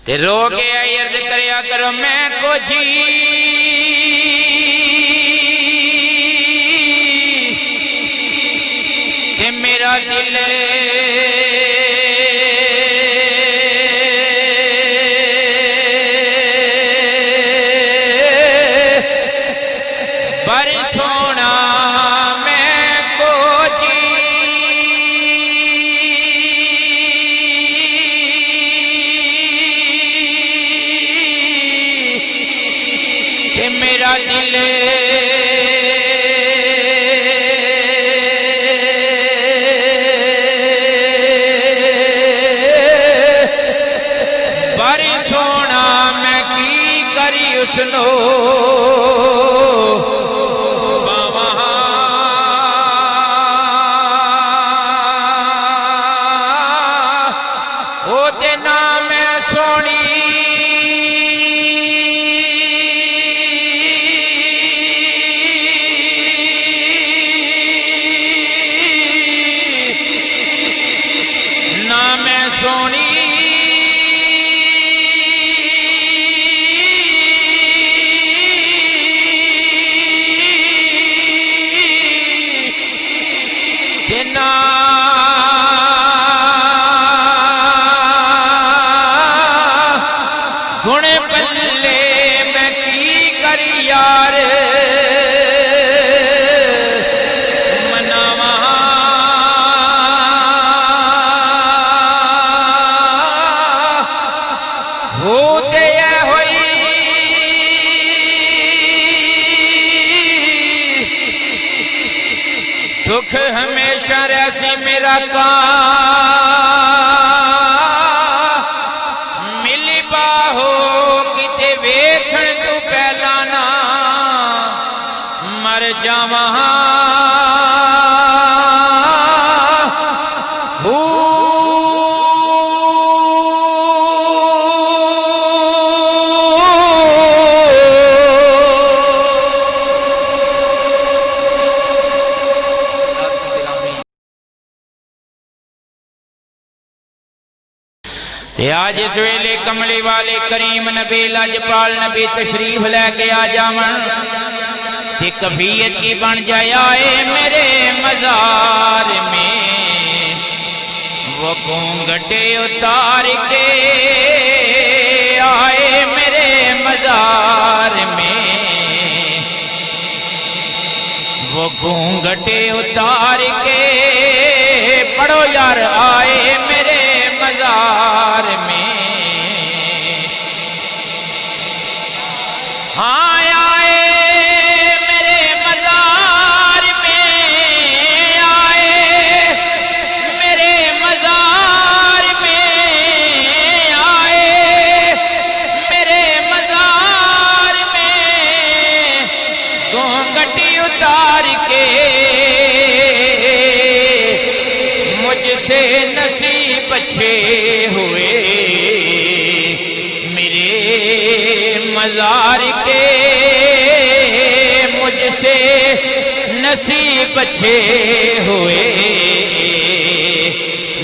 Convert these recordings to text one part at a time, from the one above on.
ते रो के अर्ज करया करो मैं को जी ते मेरा दिल पर सोना मैं को जी ते मेरा दिल पर सोना मैं की करी उसनो गुण पल्ले मैं की करी यार मनावा होते होई दुख हमेशा रहसी मेरा का मिली बाहो किते वेखण तू पहला ना मर जावा ते आज इस वेले कमली वाले करीम नबी लजपाल नबी तशरीफ लैके आ जावन ते कफियत की बन जाए आए मेरे मजार में वो घूंघटे उतार के आए मेरे मजार में वो घूंघटे उतार के पढ़ो यार आए मेरे मजार में हाँ आए मेरे मजार में आए मेरे मजार में आए मेरे मजार में घूंघटी उतार के मुझसे नसीब अच्छे हुए मेरे मजार के मुझसे नसीब अच्छे हुए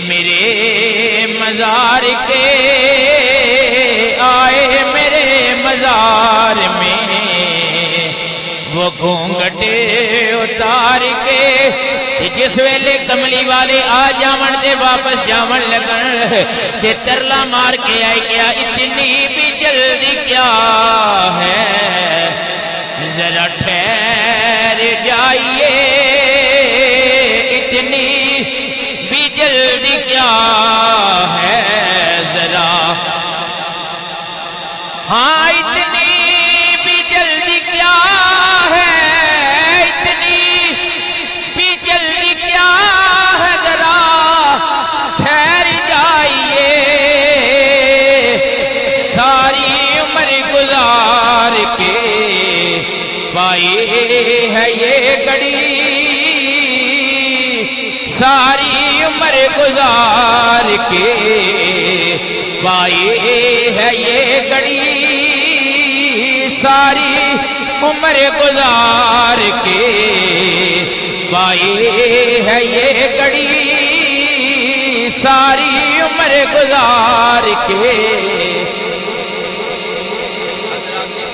मेरे मजार के आए मेरे मजार में वो घूंघटे उतार के जिस वेले कमली वाले आ जावन ते वापस जावन लगन ते तरला मार के आए क्या इतनी भी जल्दी क्या है जरा ठहर जाइए इतनी भी जल्दी क्या है जरा हाँ इतनी भी जल्दी क्या है इतनी भी जल्दी क्या है जरा ठहर जाइए सारी उम्र गुजार के पाई है ये घड़ी सारी उम्र गुजार के पाई है ये घड़ी सारी उम्र गुजार के पाई है ये घड़ी सारी उम्र गुजार के